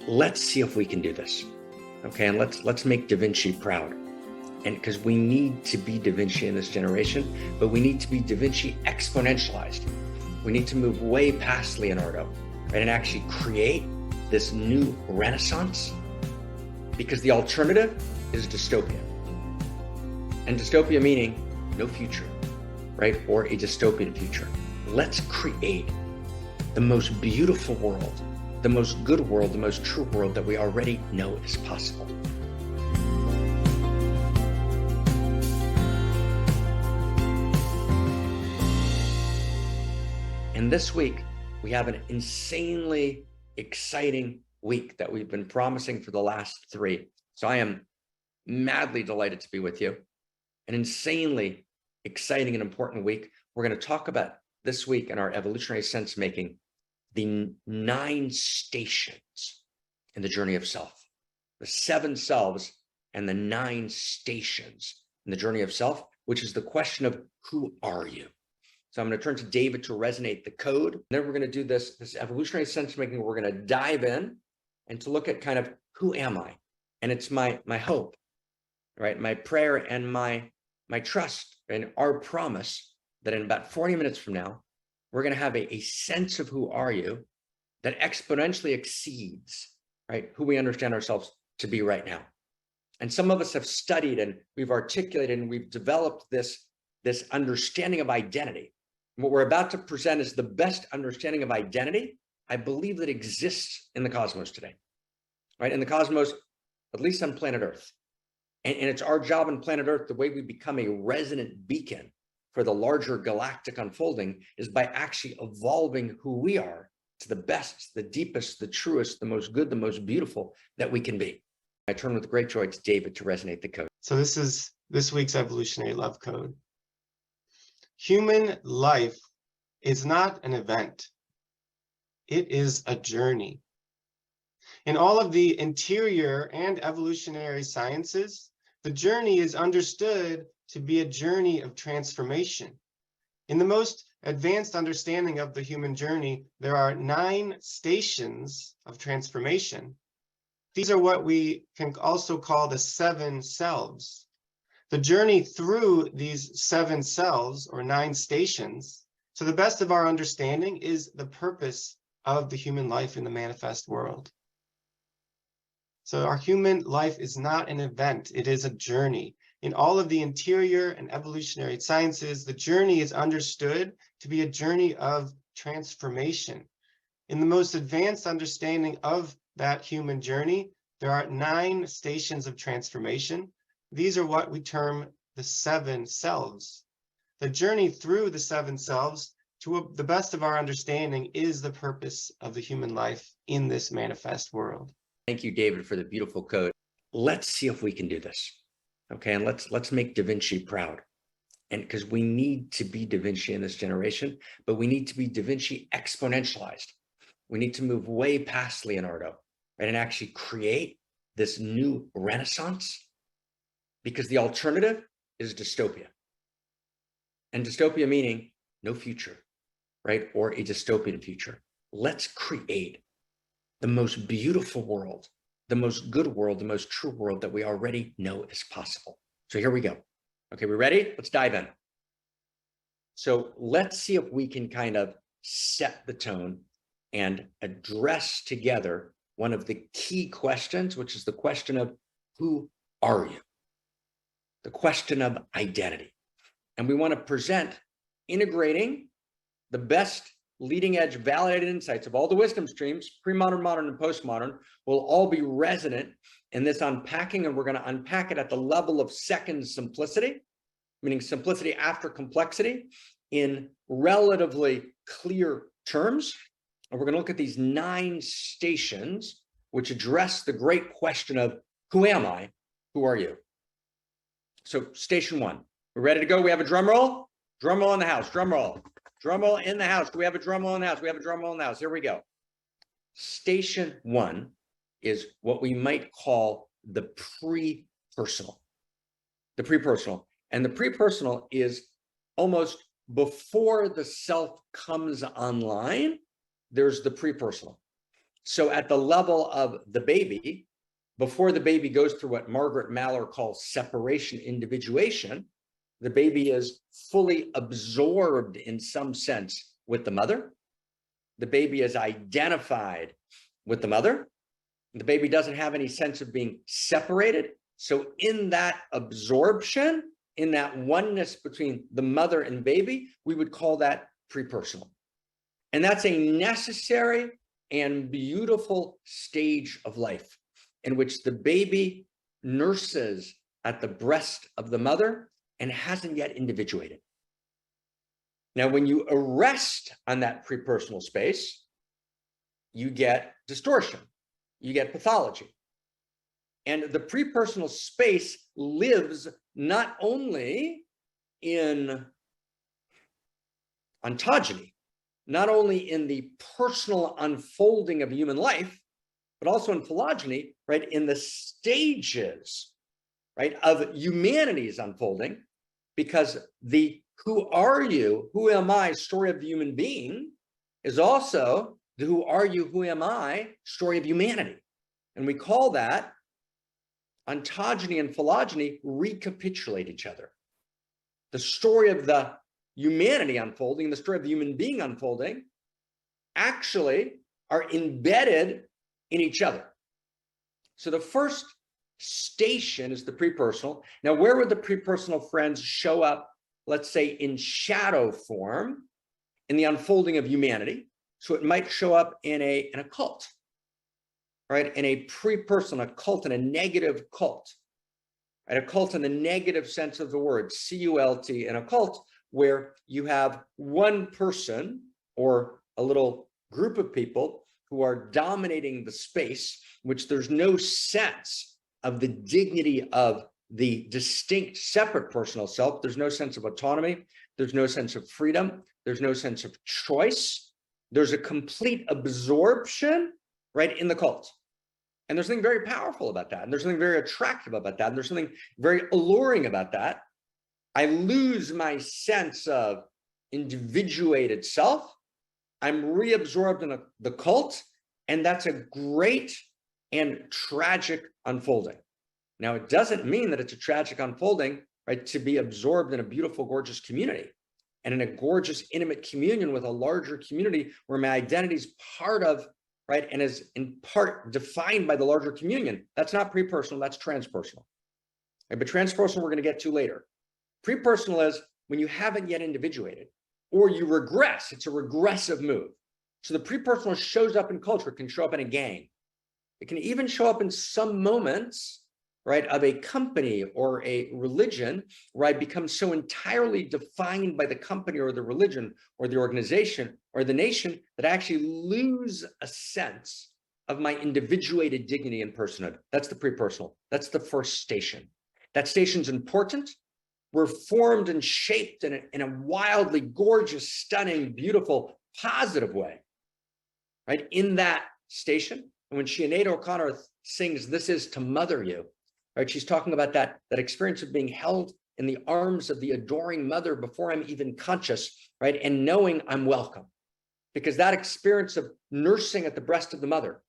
let's see if we can do this. Okay, and let's make Da Vinci proud. And because we need to be Da Vinci in this generation, but we need to be Da Vinci exponentialized. We need to move way past Leonardo, right, and actually create this new renaissance, because the alternative is dystopia. And dystopia meaning no future, right, or a dystopian future. Let's create the most beautiful world, the most good world, the most true world that we already know is possible. And this week, we have an insanely exciting week that we've been promising for the last 3. So I am madly delighted to be with you. An insanely exciting and important week. We're going to talk about this week in our evolutionary sense making, the 9 stations in the journey of self, the 7 selves and the 9 stations in the journey of self, which is the question of who are you? So I'm going to turn to David to resonate the code. Then we're going to do this evolutionary sense making. We're going to dive in and to look at kind of who am I? And it's my hope, right? My prayer and my trust and our promise that in about 40 minutes from now, we're going to have a sense of who are you that exponentially exceeds, right, who we understand ourselves to be right now. And some of us have studied and we've articulated and we've developed this understanding of identity. And what we're about to present is the best understanding of identity, I believe, that exists in the cosmos today, right? In the cosmos, at least on planet Earth. And it's our job on planet Earth, the way we become a resonant beacon for the larger galactic unfolding is by actually evolving who we are to the best, the deepest, the truest, the most good, the most beautiful that we can be. I turn with great joy to David to resonate the code. So this is this week's evolutionary love code. Human life is not an event. It is a journey. In all of the interior and evolutionary sciences, the journey is understood to be a journey of transformation. In the most advanced understanding of the human journey, there are 9 stations of transformation. These are what we can also call the 7 selves. The journey through these 7 selves, or 9 stations, to the best of our understanding, is the purpose of the human life in the manifest world. So our human life is not an event, it is a journey. In all of the interior and evolutionary sciences, the journey is understood to be a journey of transformation. In the most advanced understanding of that human journey, there are 9 stations of transformation. These are what we term the 7 selves. The journey through the 7 selves, to the best of our understanding, is the purpose of the human life in this manifest world. Thank you, David, for the beautiful code. Let's see if we can do this. Okay, and let's make Da Vinci proud. And because we need to be Da Vinci in this generation, but we need to be Da Vinci exponentialized. We need to move way past Leonardo, right, and actually create this new renaissance, because the alternative is dystopia. And dystopia meaning no future, right, or a dystopian future. Let's create the most beautiful world, the most good world, the most true world that we already know is possible. So here we go. Okay, we ready? Let's dive in. So let's see if we can kind of set the tone and address together one of the key questions, which is the question of who are you? The question of identity. And we want to present integrating the best leading edge validated insights of all the wisdom streams, pre-modern, modern, and postmodern, will all be resonant in this unpacking. And we're going to unpack it at the level of second simplicity, meaning simplicity after complexity, in relatively clear terms. And we're going to look at these 9 stations, which address the great question of who am I? Who are you? So station 1, we're ready to go. We have a drum roll. Drum roll in the house. Drum roll. Drum roll in the house. Do we have a drum roll in the house? We have a drum roll in the house. Here we go. Station 1 is what we might call the pre-personal. The pre-personal. And the pre-personal is almost before the self comes online, there's the pre-personal. So at the level of the baby, before the baby goes through what Margaret Maller calls separation individuation, the baby is fully absorbed in some sense with the mother. The baby is identified with the mother. The baby doesn't have any sense of being separated. So in that absorption, in that oneness between the mother and baby, we would call that prepersonal. And that's a necessary and beautiful stage of life in which the baby nurses at the breast of the mother and hasn't yet individuated. Now, when you arrest on that prepersonal space, you get distortion, you get pathology. And the prepersonal space lives not only in ontogeny, not only in the personal unfolding of human life, but also in phylogeny, right? In the stages, right, of humanity's unfolding, because the who are you, who am I story of the human being is also the who are you, who am I story of humanity. And we call that ontogeny and phylogeny recapitulate each other. The story of the humanity unfolding, the story of the human being unfolding, actually are embedded in each other. So the first station is the prepersonal. Now, where would the prepersonal friends show up, let's say, in shadow form in the unfolding of humanity? So it might show up in a cult, right? In a prepersonal, a cult, in a negative cult, right? A cult in the negative sense of the word, C-U-L-T, in a cult where you have one person or a little group of people who are dominating the space, which there's no sense of the dignity of the distinct, separate personal self. There's no sense of autonomy. There's no sense of freedom. There's no sense of choice. There's a complete absorption, right, in the cult. And there's something very powerful about that. And there's something very attractive about that. And there's something very alluring about that. I lose my sense of individuated self. I'm reabsorbed in the cult. And that's a great and tragic unfolding. Now, it doesn't mean that it's a tragic unfolding, right, to be absorbed in a beautiful, gorgeous community and in a gorgeous, intimate communion with a larger community where my identity is part of, right, and is in part defined by the larger communion. That's not prepersonal, that's transpersonal. Right? But transpersonal, we're going to get to later. Prepersonal is when you haven't yet individuated or you regress. It's a regressive move. So the prepersonal shows up in culture, can show up in a gang. It can even show up in some moments, right, of a company or a religion where I become so entirely defined by the company or the religion or the organization or the nation that I actually lose a sense of my individuated dignity and personhood. That's the prepersonal. That's the first station. That station's important. We're formed and shaped in a wildly gorgeous, stunning, beautiful, positive way, right, in that station. And when Sinead O'Connor sings, "This is to mother you," right, she's talking about that experience of being held in the arms of the adoring mother before I'm even conscious, right, and knowing I'm welcome. Because that experience of nursing at the breast of the mother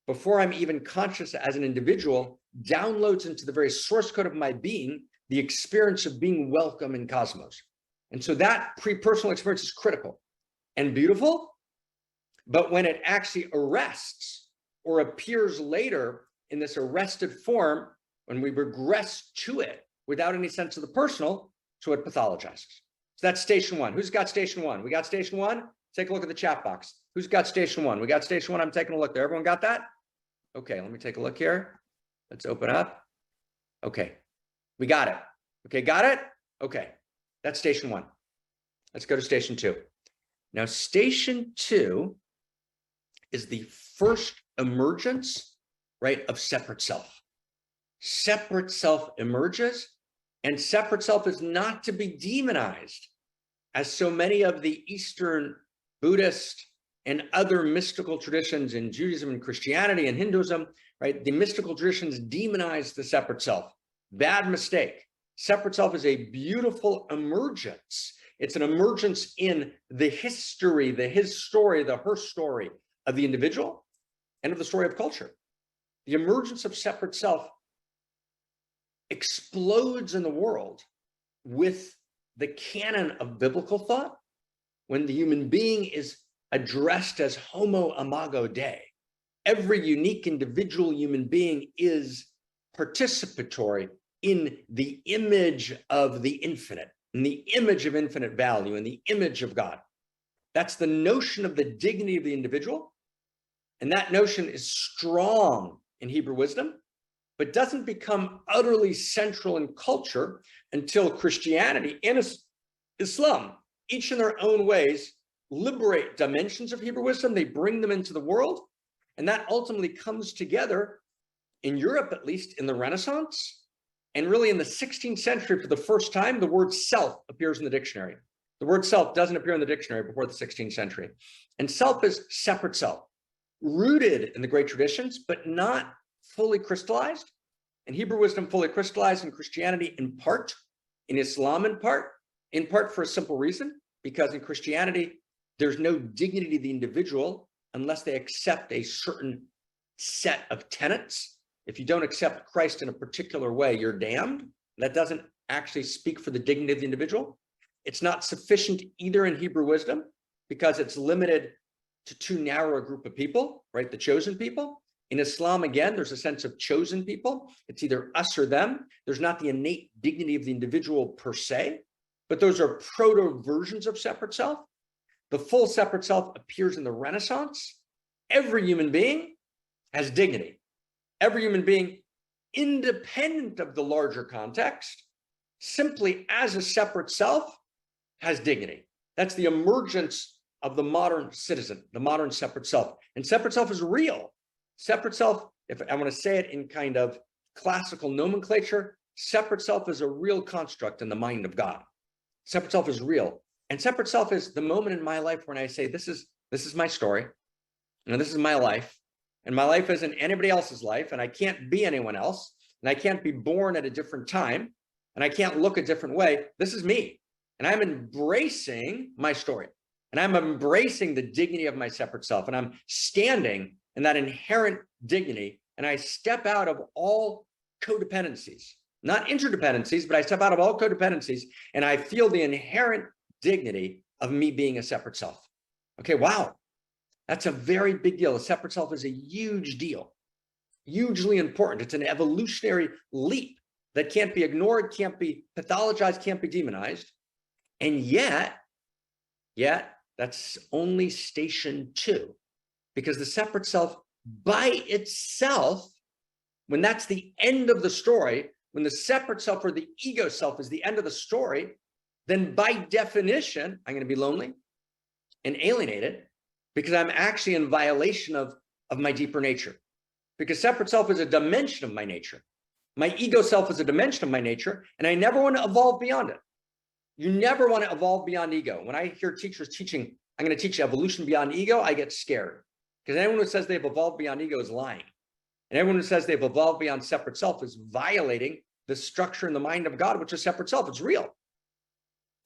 before I'm even conscious as an individual downloads into the very source code of my being the experience of being welcome in cosmos. And so that prepersonal experience is critical and beautiful, but when it actually arrests or appears later in this arrested form, when we regress to it without any sense of the personal, so it pathologizes. So that's station one. Who's got station one? We got station one? Take a look at the chat box. Who's got station one? We got station one. I'm taking a look there. Everyone got that? Okay, let me take a look here. Let's open up. Okay, we got it. Okay, got it? Okay, that's station one. Let's go to station two. Now, station two is the first emergence, right, of separate self. Separate self emerges, and separate self is not to be demonized, as so many of the Eastern Buddhist and other mystical traditions in Judaism and Christianity and Hinduism, right? The mystical traditions demonize the separate self. Bad mistake. Separate self is a beautiful emergence. It's an emergence in the history, the his story, the her story of the individual. end of the story of culture. The emergence of separate self explodes in the world with the canon of biblical thought, when the human being is addressed as homo imago Dei. Every unique individual human being is participatory in the image of the infinite, in the image of infinite value, in the image of God. That's the notion of the dignity of the individual. And that notion is strong in Hebrew wisdom, but doesn't become utterly central in culture until Christianity and Islam, each in their own ways, liberate dimensions of Hebrew wisdom. They bring them into the world. And that ultimately comes together in Europe, at least in the Renaissance. And really in the 16th century, for the first time, the word self appears in the dictionary. The word self doesn't appear in the dictionary before the 16th century. And self is separate self, rooted in the great traditions, but not fully crystallized. In Hebrew wisdom, fully crystallized in Christianity in part, in Islam in part for a simple reason, because in Christianity, there's no dignity to the individual unless they accept a certain set of tenets. If you don't accept Christ in a particular way, you're damned. That doesn't actually speak for the dignity of the individual. It's not sufficient either in Hebrew wisdom because it's limited to too narrow a group of people, right? The chosen people. In Islam, again, there's a sense of chosen people. It's either us or them. There's not the innate dignity of the individual per se, but those are proto versions of separate self. The full separate self appears in the Renaissance. Every human being has dignity. Every human being, independent of the larger context, simply as a separate self, has dignity. That's the emergence of the modern citizen, the modern separate self. And separate self is real. Separate self, if I want to say it in kind of classical nomenclature, separate self is a real construct in the mind of God. Separate self is real. And separate self is the moment in my life when I say, this is my story, this is my life, and my life isn't anybody else's life, and I can't be anyone else, and I can't be born at a different time, and I can't look a different way. This is me, and I'm embracing my story, and I'm embracing the dignity of my separate self, and I'm standing in that inherent dignity, and I step out of all codependencies, not interdependencies, but I step out of all codependencies, and I feel the inherent dignity of me being a separate self. Okay, wow. That's a very big deal. A separate self is a huge deal, hugely important. It's an evolutionary leap that can't be ignored, can't be pathologized, can't be demonized. And yet that's only station 2, because the separate self by itself, when that's the end of the story, when the separate self or the ego self is the end of the story, then by definition, I'm going to be lonely and alienated because I'm actually in violation of my deeper nature. Because separate self is a dimension of my nature. My ego self is a dimension of my nature, and I never want to evolve beyond it. You never want to evolve beyond ego. When I hear teachers teaching, I'm going to teach evolution beyond ego, I get scared. Because anyone who says they've evolved beyond ego is lying. And everyone who says they've evolved beyond separate self is violating the structure in the mind of God, which is separate self. It's real.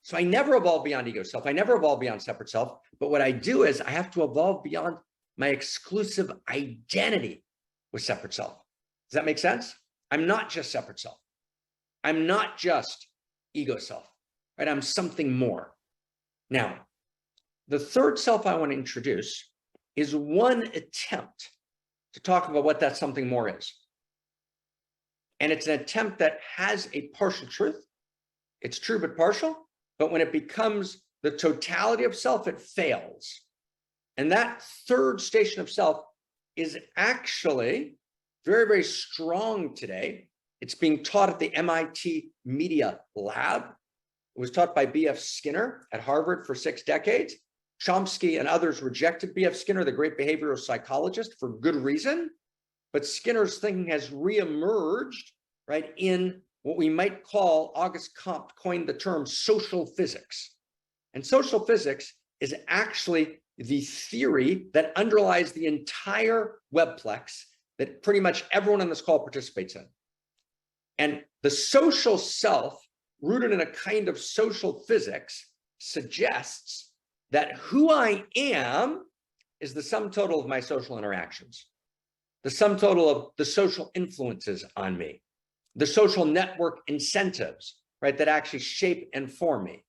So I never evolve beyond ego self. I never evolve beyond separate self. But what I do is I have to evolve beyond my exclusive identity with separate self. Does that make sense? I'm not just separate self. I'm not just ego self, right? I'm something more. Now, the third self I want to introduce is one attempt to talk about what that something more is. And it's an attempt that has a partial truth. It's true but partial. But when it becomes the totality of self, it fails. And that third station of self is actually very, very strong today. It's being taught at the MIT Media Lab. It was taught by B.F. Skinner at Harvard for 6 decades. Chomsky and others rejected B.F. Skinner, the great behavioral psychologist, for good reason. But Skinner's thinking has reemerged, right, in what we might call, Auguste Comte coined the term social physics. And social physics is actually the theory that underlies the entire webplex that pretty much everyone on this call participates in. And the social self, rooted in a kind of social physics, suggests that who I am is the sum total of my social interactions. the sum total of the social influences on me, the social network incentives, right, that actually shape and form me.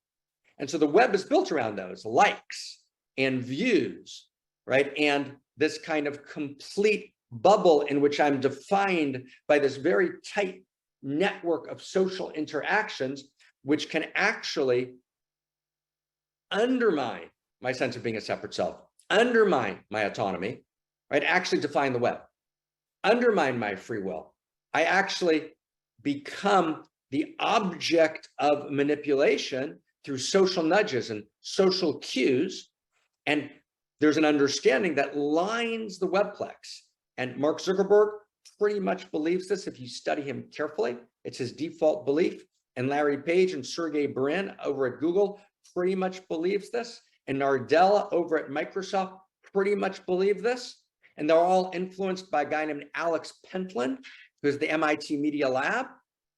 And so the web is built around those likes and views, right? And this kind of complete bubble in which I'm defined by this very tight network of social interactions, which can actually undermine my sense of being a separate self, undermine my autonomy, right? Actually define the web, undermine my free will. I actually become the object of manipulation through social nudges and social cues. And there's an understanding that lines the webplex. And Mark Zuckerberg pretty much believes this if you study him carefully. It's his default belief. And Larry Page and Sergey Brin over at Google pretty much believes this. And Nardella over at Microsoft pretty much believe this. And they're all influenced by a guy named Alex Pentland, who's the MIT Media Lab,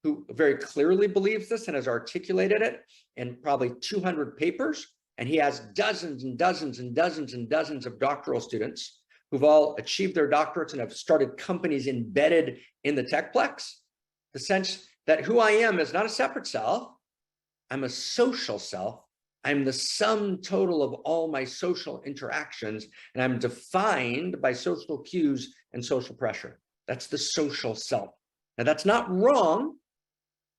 who very clearly believes this and has articulated it in probably 200 papers. And he has dozens and dozens and dozens and dozens of doctoral students who've all achieved their doctorates and have started companies embedded in the techplex. The sense that who I am is not a separate self. I'm a social self. I'm the sum total of all my social interactions, and I'm defined by social cues and social pressure. That's the social self. Now, that's not wrong.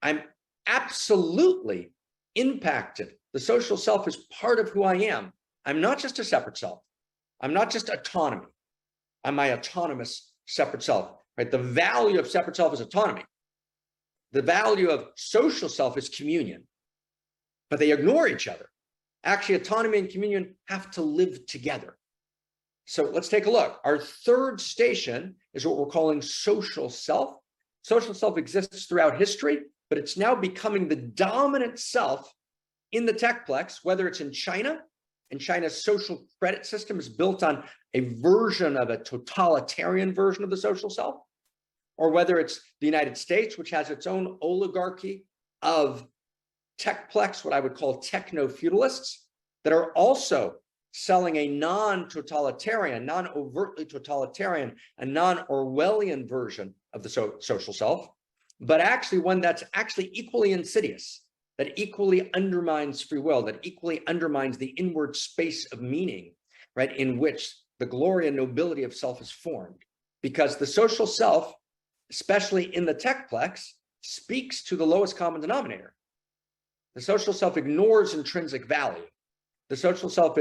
I'm absolutely impacted. The social self is part of who I am. I'm not just a separate self. I'm not just autonomy. I'm my autonomous separate self, right? The value of separate self is autonomy. The value of social self is communion, but they ignore each other. Actually, autonomy and communion have to live together. So let's take a look. Our third station is what we're calling social self. Social self exists throughout history, but it's now becoming the dominant self in the techplex, whether it's in China, and China's social credit system is built on a version of a totalitarian version of the social self, or whether it's the United States, which has its own oligarchy of techplex, what I would call techno-feudalists, that are also selling a non-totalitarian, non-overtly totalitarian, a non-Orwellian version of the social self, but actually one that's actually equally insidious, that equally undermines free will, that equally undermines the inward space of meaning, right, in which the glory and nobility of self is formed. Because the social self, especially in the techplex, speaks to the lowest common denominator. The social self ignores intrinsic value. The social self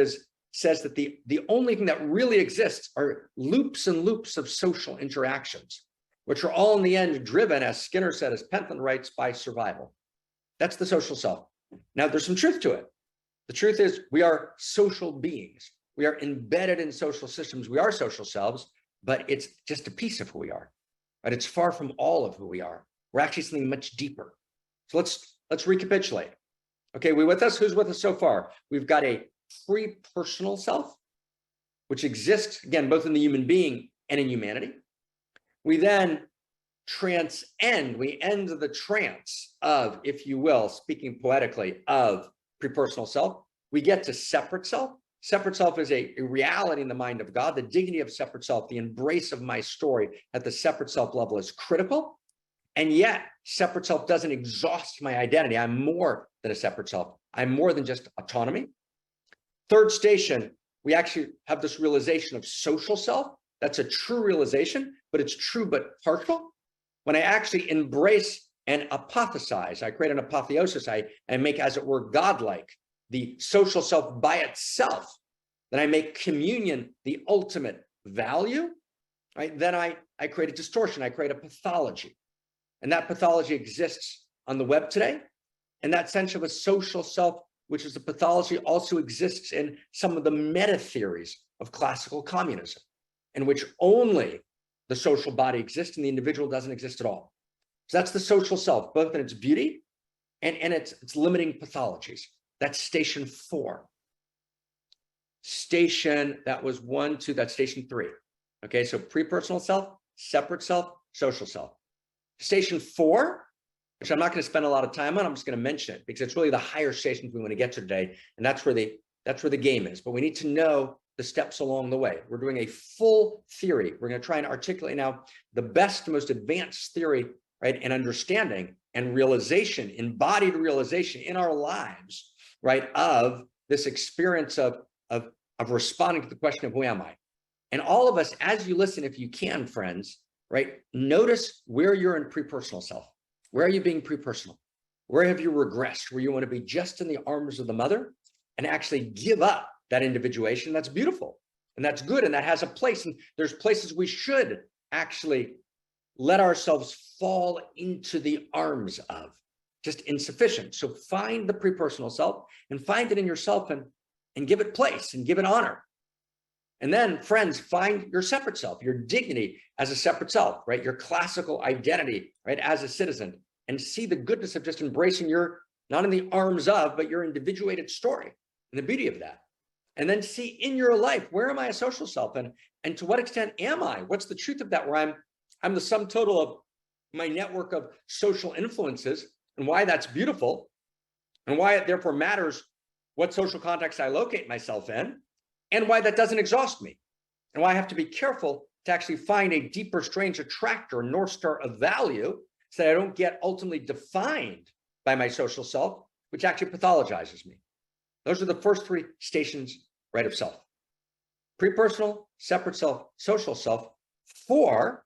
says that the only thing that really exists are loops and loops of social interactions, which are all in the end driven, as Skinner said, as Pentland writes, by survival. That's the social self. Now, there's some truth to it. The truth is we are social beings. We are embedded in social systems. We are social selves, but it's just a piece of who we are, right? It's far from all of who we are. We're actually something much deeper. So let's recapitulate. Okay, we with us? Who's with us so far? We've got a pre-personal self, which exists, again, both in the human being and in humanity. We then transcend, we end the trance of, if you will, speaking poetically, of pre-personal self. We get to separate self. Separate self is a reality in the mind of God. The dignity of separate self, the embrace of my story at the separate self level is critical. And yet, separate self doesn't exhaust my identity. I'm more than a separate self. I'm more than just autonomy. Third station, we actually have this realization of social self. That's a true realization, but it's true but partial. When I actually embrace and apothesize, I create an apotheosis, I make, as it were, godlike, the social self by itself, then I make communion the ultimate value, right? Then I create a distortion, I create a pathology. And that pathology exists on the web today. And that sense of a social self, which is a pathology, also exists in some of the meta theories of classical communism, in which only the social body exists and the individual doesn't exist at all. So that's the social self, both in its beauty and its limiting pathologies. That's station 4. Station, that was 1, 2, that's station 3. Okay, so pre-personal self, separate self, social self. Station 4, which I'm not going to spend a lot of time on, I'm just going to mention it because it's really the higher stations we want to get to today, and that's where the game is. But we need to know the steps along the way. We're doing a full theory. We're going to try and articulate now the best, most advanced theory, right, and understanding and realization, embodied realization in our lives, right, of this experience of responding to the question of who am I? And all of us, as you listen, if you can, friends, right, notice where you're in pre-personal self. Where are you being pre-personal? Where have you regressed? Where you want to be just in the arms of the mother and actually give up that individuation? That's beautiful and that's good and that has a place. And there's places we should actually let ourselves fall into the arms of, just insufficient. So find the pre-personal self and find it in yourself and give it place and give it honor. And then, friends, find your separate self, your dignity as a separate self, right? Your classical identity, right, as a citizen, and see the goodness of just embracing your, not in the arms of, but your individuated story and the beauty of that. And then see in your life, where am I a social self? And to what extent am I? What's the truth of that? Where I'm the sum total of my network of social influences and why that's beautiful and why it therefore matters what social context I locate myself in, and why that doesn't exhaust me, and why I have to be careful to actually find a deeper, strange attractor, North Star of value, so that I don't get ultimately defined by my social self, which actually pathologizes me. Those are the first three stations, right, of self. Pre-personal, separate self, social self. 4,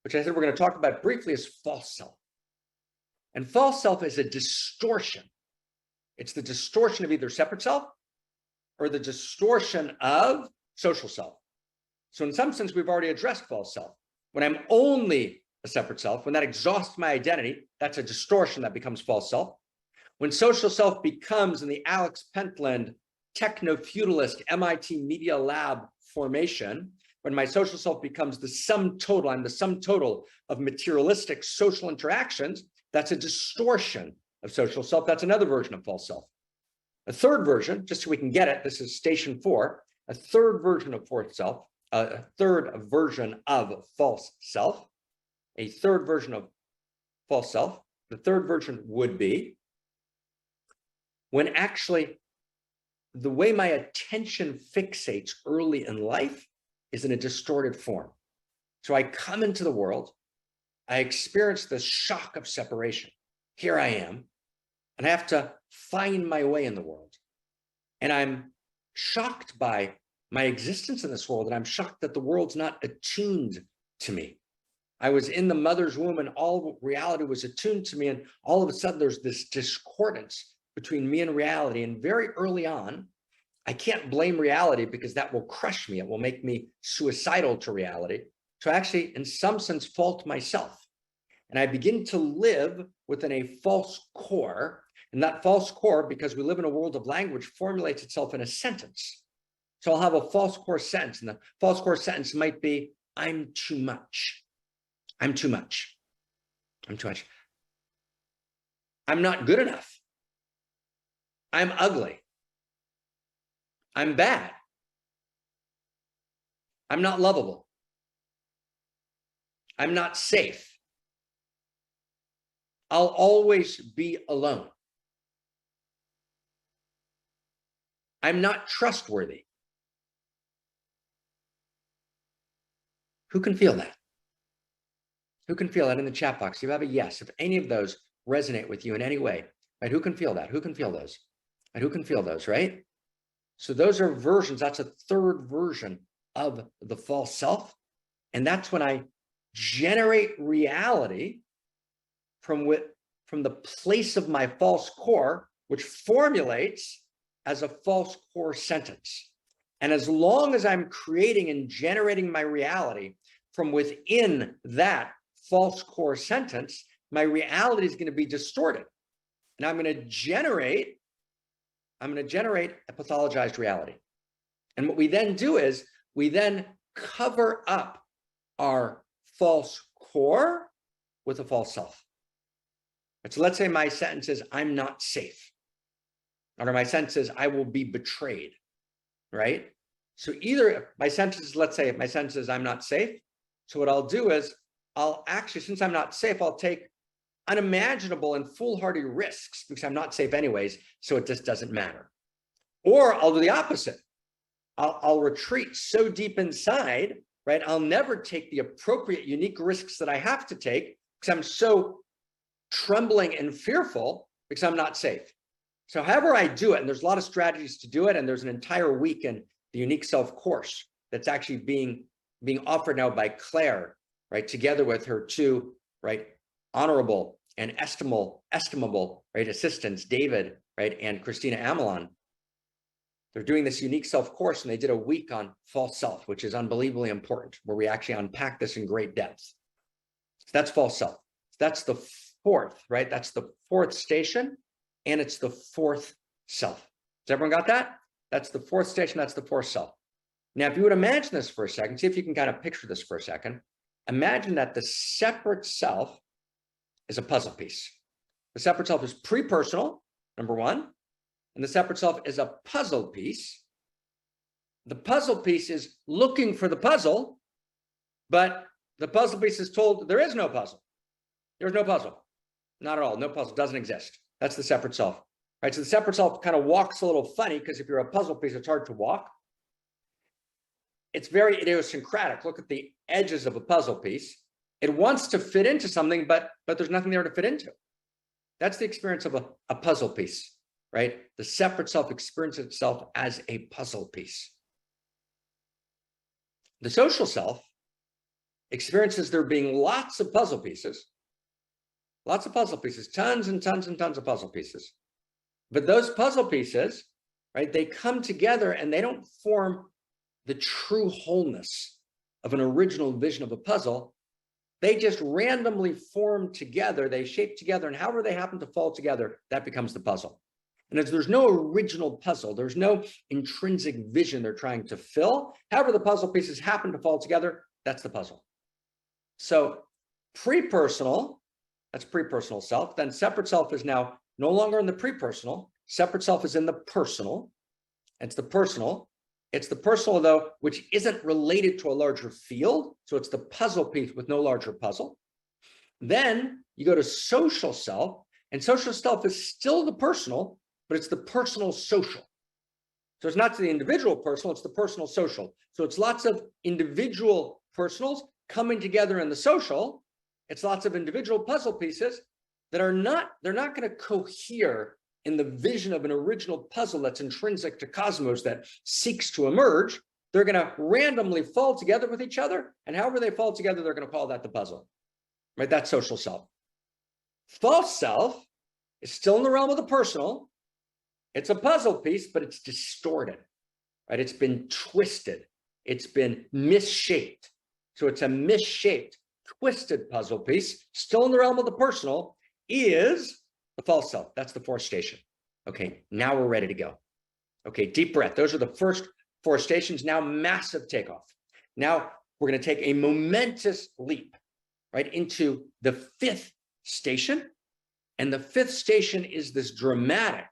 which I said we're going to talk about briefly, is false self. And false self is a distortion. It's the distortion of either separate self or the distortion of social self. So in some sense, we've already addressed false self. When I'm only a separate self, when that exhausts my identity, that's a distortion that becomes false self. When social self becomes, in the Alex Pentland techno-feudalist MIT Media Lab formation, when my social self becomes the sum total, I'm the sum total of materialistic social interactions, that's a distortion of social self. That's another version of false self. A third version, just so we can get it, this is station 4, a third version of fourth self, a third version of false self, a third version of false self. The third version would be when actually the way my attention fixates early in life is in a distorted form. So I come into the world, I experience the shock of separation. Here I am, and I have to find my way in the world. And I'm shocked by my existence in this world, and I'm shocked that the world's not attuned to me. I was in the mother's womb and all reality was attuned to me, and all of a sudden there's this discordance between me and reality. And very early on, I can't blame reality because that will crush me. It will make me suicidal to reality. So I actually, in some sense, fault myself. And I begin to live within a false core. And that false core, because we live in a world of language, formulates itself in a sentence. So I'll have a false core sentence. And the false core sentence might be, I'm too much. I'm too much. I'm too much. I'm not good enough. I'm ugly. I'm bad. I'm not lovable. I'm not safe. I'll always be alone. I'm not trustworthy. Who can feel that? Who can feel that in the chat box? You have a yes. If any of those resonate with you in any way, right? Who can feel that? Who can feel those? And who can feel those, right? So those are versions. That's a third version of the false self. And that's when I generate reality from the place of my false core, which formulates as a false core sentence. And as long as I'm creating and generating my reality from within that false core sentence, my reality is going to be distorted. And I'm going to generate a pathologized reality. And what we then do is we then cover up our false core with a false self. So let's say my sentence is, I'm not safe. Or my sentence is, I will be betrayed, right? So either my sentence is, let's say my sentence is, I'm not safe. So what I'll do is I'll actually, since I'm not safe, I'll take unimaginable and foolhardy risks because I'm not safe anyways. So it just doesn't matter. Or I'll do the opposite. I'll retreat so deep inside, right? I'll never take the appropriate, unique risks that I have to take because I'm so trembling and fearful because I'm not safe. So however I do it, and there's a lot of strategies to do it, and there's an entire week in the Unique Self course that's actually being offered now by Claire, right, together with her two, right, honorable and estimable, right, assistants, David, right, and Christina Amelon. They're doing this Unique Self course, and they did a week on false self, which is unbelievably important, where we actually unpack this in great depth. So that's false self. That's the fourth, right? That's the fourth station, and it's the fourth self. Has everyone got that? That's the fourth station. That's the fourth self. Now, if you would imagine this for a second, see if you can kind of picture this for a second. Imagine that the separate self is a puzzle piece. The separate self is pre-personal, number one, and the separate self is a puzzle piece. The puzzle piece is looking for the puzzle, but the puzzle piece is told there is no puzzle. There's no puzzle. Not at all. No puzzle. Doesn't exist. That's the separate self. Right? So the separate self kind of walks a little funny because if you're a puzzle piece, it's hard to walk. It's very idiosyncratic. Look at the edges of a puzzle piece. It wants to fit into something, but there's nothing there to fit into. That's the experience of a puzzle piece, right? The separate self experiences itself as a puzzle piece. The social self experiences there being lots of puzzle pieces, tons and tons and tons of puzzle pieces. But those puzzle pieces, right, they come together and they don't form the true wholeness of an original vision of a puzzle. They just randomly form together, they shape together, and however they happen to fall together, that becomes the puzzle. And as there's no original puzzle, there's no intrinsic vision they're trying to fill. However the puzzle pieces happen to fall together, that's the puzzle. So pre-personal, that's pre-personal self. Then separate self is now no longer in the pre-personal. Separate self is in the personal. It's the personal. It's the personal, though, which isn't related to a larger field. So it's the puzzle piece with no larger puzzle. Then you go to social self, and social self is still the personal, but it's the personal social. So it's not to the individual personal, it's the personal social. So it's lots of individual personals coming together in the social. It's lots of individual puzzle pieces that they're not going to cohere in the vision of an original puzzle that's intrinsic to cosmos that seeks to emerge. They're going to randomly fall together with each other, and however they fall together, they're going to call that the puzzle, right? That's social self. False self is still in the realm of the personal. It's a puzzle piece, but it's distorted, right? It's been twisted. It's been misshaped. So it's a misshaped, twisted puzzle piece, still in the realm of the personal, is the false self. That's the fourth station. Okay, now we're ready to go. Okay, deep breath. Those are the first four stations. Now massive takeoff. Now we're going to take a momentous leap, right, into the fifth station. And the fifth station is this dramatic,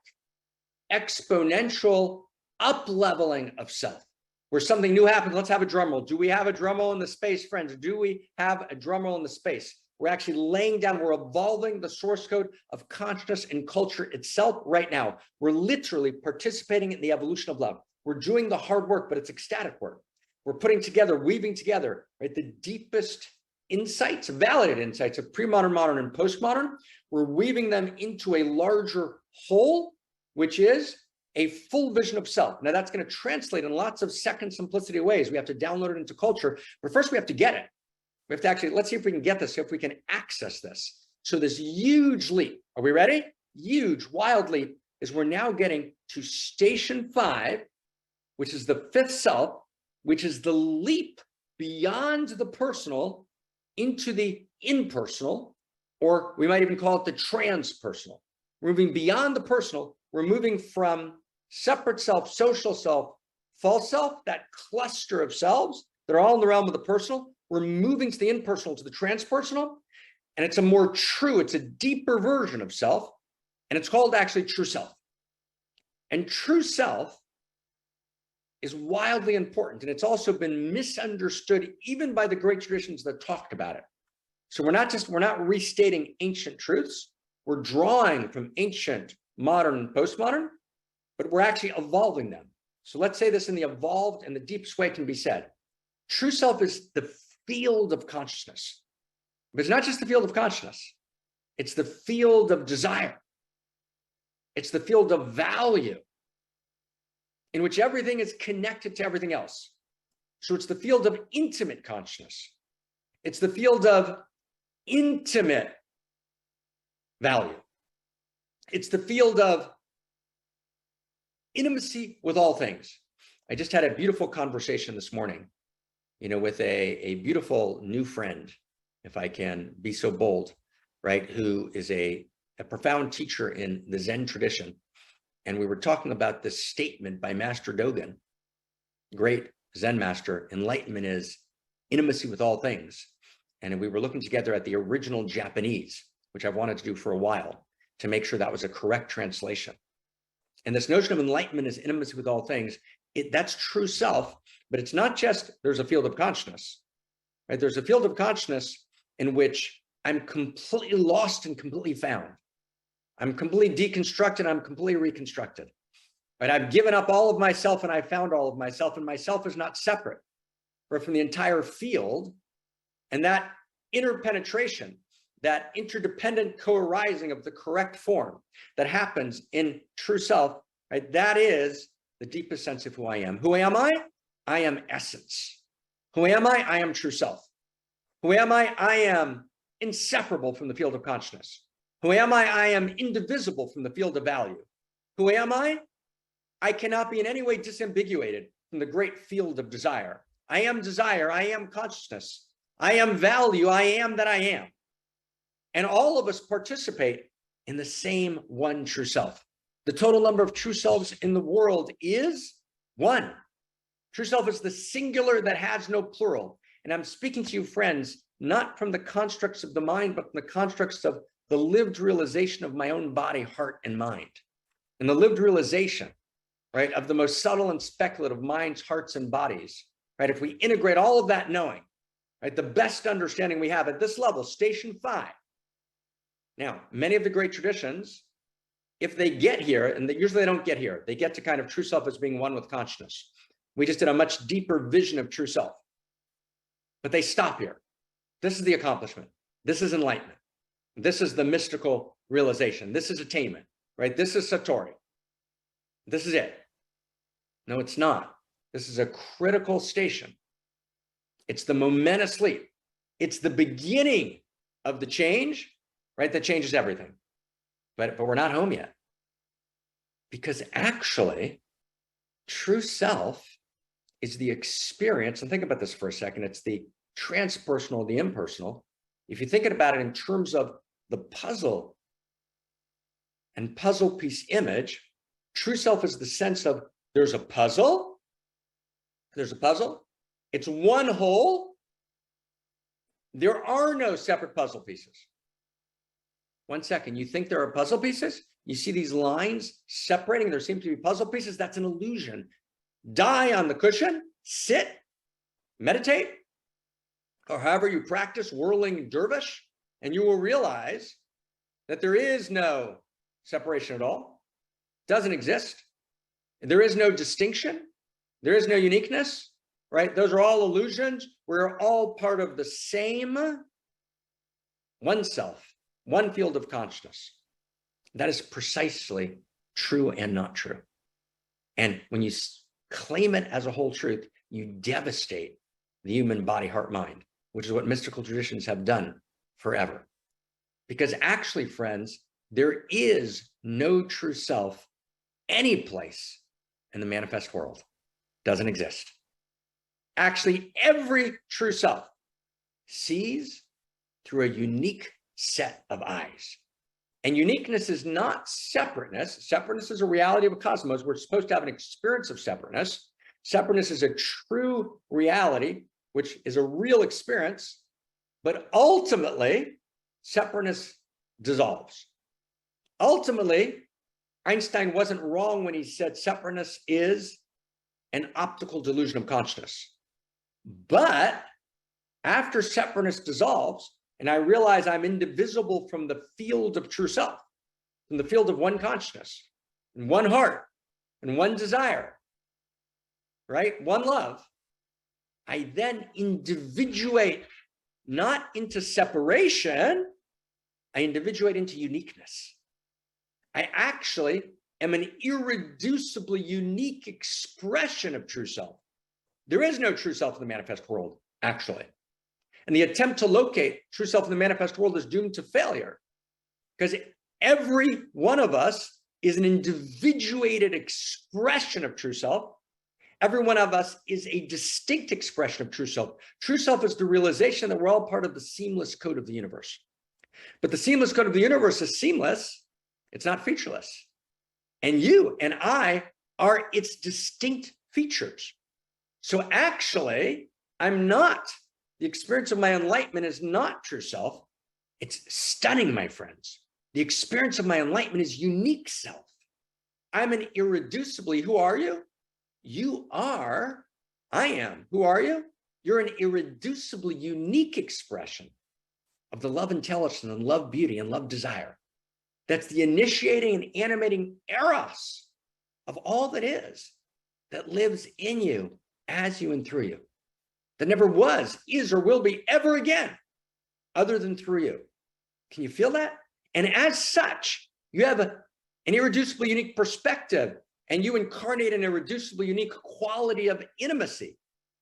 exponential up-leveling of self, where something new happens. Let's have a drum roll. Do we have a drum roll in the space, friends? Do we have a drum roll in the space? We're actually laying down, we're evolving the source code of consciousness and culture itself right now. We're literally participating in the evolution of love. We're doing the hard work, but it's ecstatic work. We're putting together, weaving together, right, the deepest insights, validated insights of pre-modern, modern, and postmodern. We're weaving them into a larger whole, which is a full vision of self. Now that's going to translate in lots of second simplicity ways. We have to download it into culture, but first we have to get it. We have to actually, let's see if we can get this, if we can access this. So this huge leap, are we ready? Huge, wild leap is we're now getting to station 5, which is the fifth self, which is the leap beyond the personal into the impersonal, or we might even call it the transpersonal. We're moving beyond the personal. We're moving from separate self, social self, false self, that cluster of selves that are all in the realm of the personal. We're moving to the impersonal, to the transpersonal, and it's a more true, it's a deeper version of self, and it's called actually true self. And true self is wildly important, and it's also been misunderstood even by the great traditions that talked about it. So we're not restating ancient truths. We're drawing from ancient, modern, and postmodern, but we're actually evolving them. So let's say this in the evolved and the deepest way it can be said. True self is the field of consciousness. But it's not just the field of consciousness. It's the field of desire. It's the field of value in which everything is connected to everything else. So it's the field of intimate consciousness. It's the field of intimate value. It's the field of intimacy with all things. I just had a beautiful conversation this morning, with a beautiful new friend, if I can be so bold, right, who is a profound teacher in the Zen tradition. And we were talking about this statement by Master Dogen, great Zen master: enlightenment is intimacy with all things. And we were looking together at the original Japanese, which I've wanted to do for a while, to make sure that was a correct translation. And this notion of enlightenment is intimacy with all things, that's true self, but it's not just there's a field of consciousness, right? There's a field of consciousness in which I'm completely lost and completely found. I'm completely deconstructed, I'm completely reconstructed. Right? I've given up all of myself and I found all of myself, and myself is not separate, right, from the entire field. And that interpenetration, that interdependent co-arising of the correct form that happens in true self, right? That is the deepest sense of who I am. Who am I? I am essence. Who am I? I am true self. Who am I? I am inseparable from the field of consciousness. Who am I? I am indivisible from the field of value. Who am I? I cannot be in any way disambiguated from the great field of desire. I am desire. I am consciousness. I am value. I am that I am. And all of us participate in the same one true self. The total number of true selves in the world is one. True self is the singular that has no plural. And I'm speaking to you, friends, not from the constructs of the mind, but from the constructs of the lived realization of my own body, heart, and mind. And the lived realization, right, of the most subtle and speculative minds, hearts, and bodies, right? If we integrate all of that knowing, right, the best understanding we have at this level, station 5. Now, many of the great traditions, if they get here, and usually they don't get here, they get to kind of true self as being one with consciousness. We just did a much deeper vision of true self. But they stop here. This is the accomplishment. This is enlightenment. This is the mystical realization. This is attainment, right? This is Satori. This is it. No, it's not. This is a critical station. It's the momentous leap. It's the beginning of the change, right? That changes everything. But we're not home yet. Because actually, true self is the experience, and think about this for a second, it's the transpersonal, the impersonal. If you're thinking about it in terms of the puzzle and puzzle piece image, true self is the sense of there's a puzzle, it's one whole, there are no separate puzzle pieces. 1 second, you think there are puzzle pieces? You see these lines separating, there seem to be puzzle pieces, that's an illusion. Die on the cushion, sit, meditate, or however you practice whirling dervish, and you will realize that there is no separation at all. It doesn't exist. There is no distinction. There is no uniqueness, right? Those are all illusions. We're all part of the same one self, one field of consciousness. That is precisely true and not true. And when you claim it as a whole truth, you devastate the human body, heart, mind, which is what mystical traditions have done forever. Because actually, friends, there is no true self any place in the manifest world. Doesn't exist. Actually, every true self sees through a unique set of eyes. And uniqueness is not separateness. Separateness is a reality of a cosmos. We're supposed to have an experience of separateness. Separateness is a true reality, which is a real experience, but ultimately, separateness dissolves. Ultimately, Einstein wasn't wrong when he said separateness is an optical delusion of consciousness. But after separateness dissolves, and I realize I'm indivisible from the field of true self, from the field of one consciousness, and one heart, and one desire, right? One love. I then individuate not into separation, I individuate into uniqueness. I actually am an irreducibly unique expression of true self. There is no true self in the manifest world, actually. And the attempt to locate true self in the manifest world is doomed to failure, because every one of us is an individuated expression of true self. Every one of us is a distinct expression of true self. True self is the realization that we're all part of the seamless code of the universe. But the seamless code of the universe is seamless. It's not featureless. And you and I are its distinct features. So actually, I'm not. The experience of my enlightenment is not true self. It's stunning, my friends. The experience of my enlightenment is unique self. I'm an irreducibly, who are you? You are, I am. Who are you? You're an irreducibly unique expression of the love intelligence and love beauty and love desire. That's the initiating and animating eros of all that is, that lives in you, as you, and through you. That never was, is, or will be ever again, other than through you. Can you feel that? And as such, you have an irreducibly unique perspective, and you incarnate an irreducibly unique quality of intimacy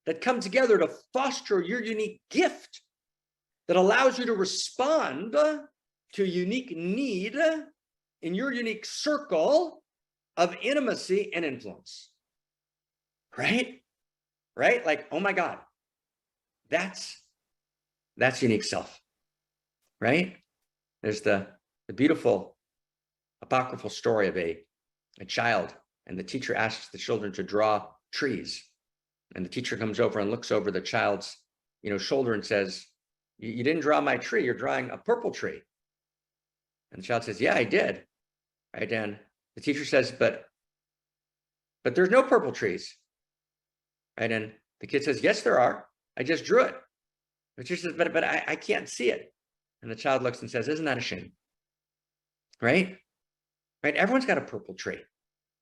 that come together to foster your unique gift that allows you to respond to a unique need in your unique circle of intimacy and influence. Right? Right? Like, oh my God, that's unique self. Right? There's the beautiful apocryphal story of a child, and the teacher asks the children to draw trees. And the teacher comes over and looks over the child's, shoulder and says, you didn't draw my tree, you're drawing a purple tree. And the child says, yeah, I did. Right? And the teacher says, but there's no purple trees. Right? And the kid says, yes, there are. I just drew it. The teacher says, but I can't see it. And the child looks and says, isn't that a shame? Right? Right? Everyone's got a purple tree.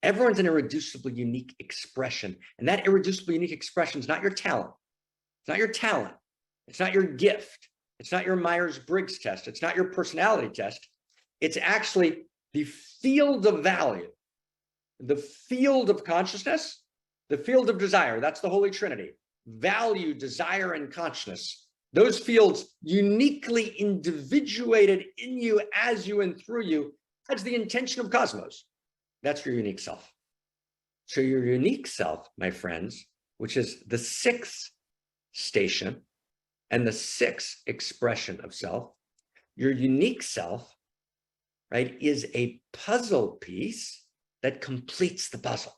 Everyone's an irreducibly unique expression. And that irreducibly unique expression is not your talent. It's not your talent. It's not your gift. It's not your Myers-Briggs test. It's not your personality test. It's actually the field of value, the field of consciousness, the field of desire. That's the Holy Trinity. Value, desire, and consciousness. Those fields uniquely individuated in you, as you, and through you, as the intention of cosmos. That's your unique self. So your unique self, my friends, which is the sixth station and the sixth expression of self, your unique self, right, is a puzzle piece that completes the puzzle.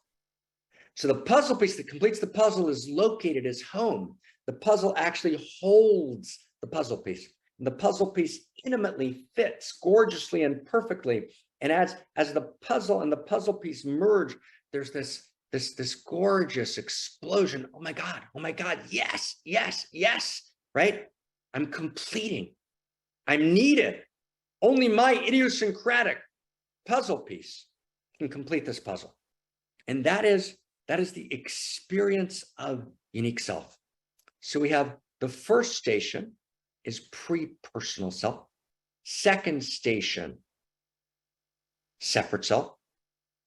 So the puzzle piece that completes the puzzle is located as home. The puzzle actually holds the puzzle piece. And the puzzle piece intimately fits gorgeously and perfectly. And as the puzzle and the puzzle piece merge, there's this gorgeous explosion. Oh my God, yes, yes, yes, right? I'm completing. I'm needed. Only my idiosyncratic puzzle piece can complete this puzzle. And that is the experience of unique self. So we have the first station is pre-personal self. Second station, separate self.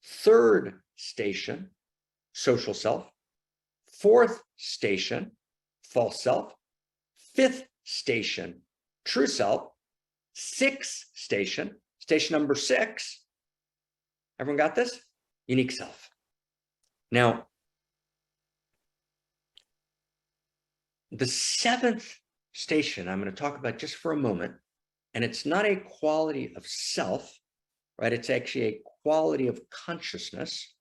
Third station, social self. Fourth station, false self. Fifth station, true self. Sixth station, station number 6. Everyone got this? Unique self. Now, the seventh station I'm going to talk about just for a moment, and it's not a quality of self, right? It's actually a quality of consciousness.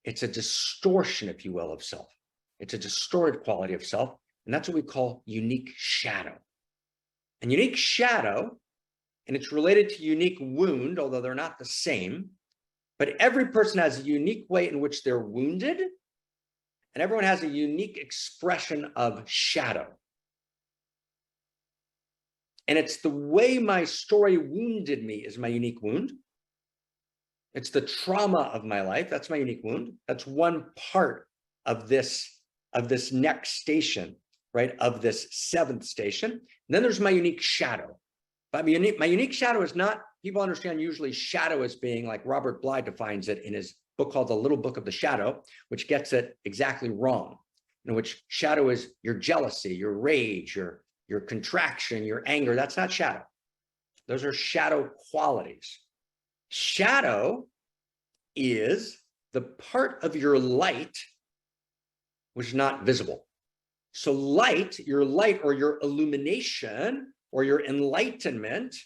It's a distortion, if you will, of self. It's a distorted quality of self, and that's what we call unique shadow. And unique shadow, and it's related to unique wound, although they're not the same, but every person has a unique way in which they're wounded, and everyone has a unique expression of shadow. And it's the way my story wounded me is my unique wound. It's the trauma of my life. That's my unique wound. That's one part of this next station, right? Of this seventh station. And then there's my unique shadow. But my unique shadow is not, people understand usually shadow as being like Robert Bly defines it in his book called The Little Book of the Shadow, which gets it exactly wrong. In which shadow is your jealousy, your rage, your contraction, your anger. That's not shadow. Those are shadow qualities. Shadow is the part of your light which is not visible. So light, your light or your illumination or your enlightenment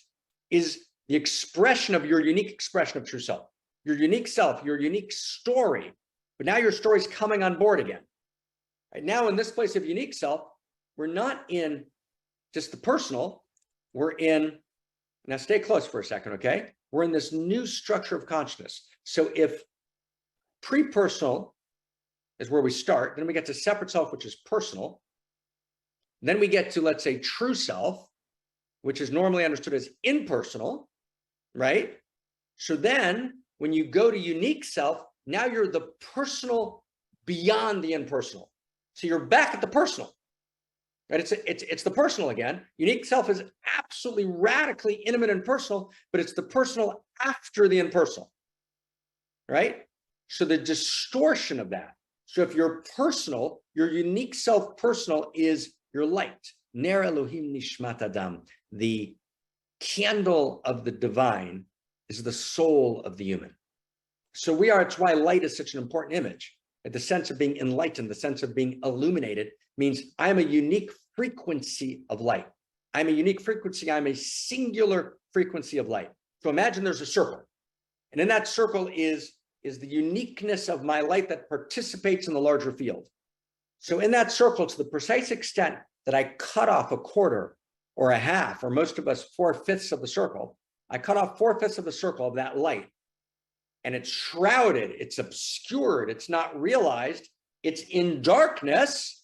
is the expression of your unique expression of true self, your unique self, your unique story. But now your story is coming on board again. Right now in this place of unique self, we're not in just the personal, we're in, now stay close for a second, okay? We're in this new structure of consciousness. So if pre-personal is where we start, then we get to separate self, which is personal. Then we get to, let's say, true self, which is normally understood as impersonal, right? So then when you go to unique self, now you're the personal beyond the impersonal. So you're back at the personal, right? It's the personal again. Unique self is absolutely radically intimate and personal, but it's the personal after the impersonal, right? So the distortion of that. So if you're personal, your unique self personal is your light. Ner Elohim Nishmat Adam. The candle of the divine is the soul of the human. So it's why light is such an important image. The sense of being enlightened, the sense of being illuminated means I'm a unique frequency of light. I'm a unique frequency. I'm a singular frequency of light. So imagine there's a circle. And in that circle is the uniqueness of my light that participates in the larger field. So in that circle, to the precise extent that I cut off a quarter or a half, or most of us 4/5 of the circle, I cut off 4/5 of the circle of that light. And it's shrouded, it's obscured, it's not realized, it's in darkness.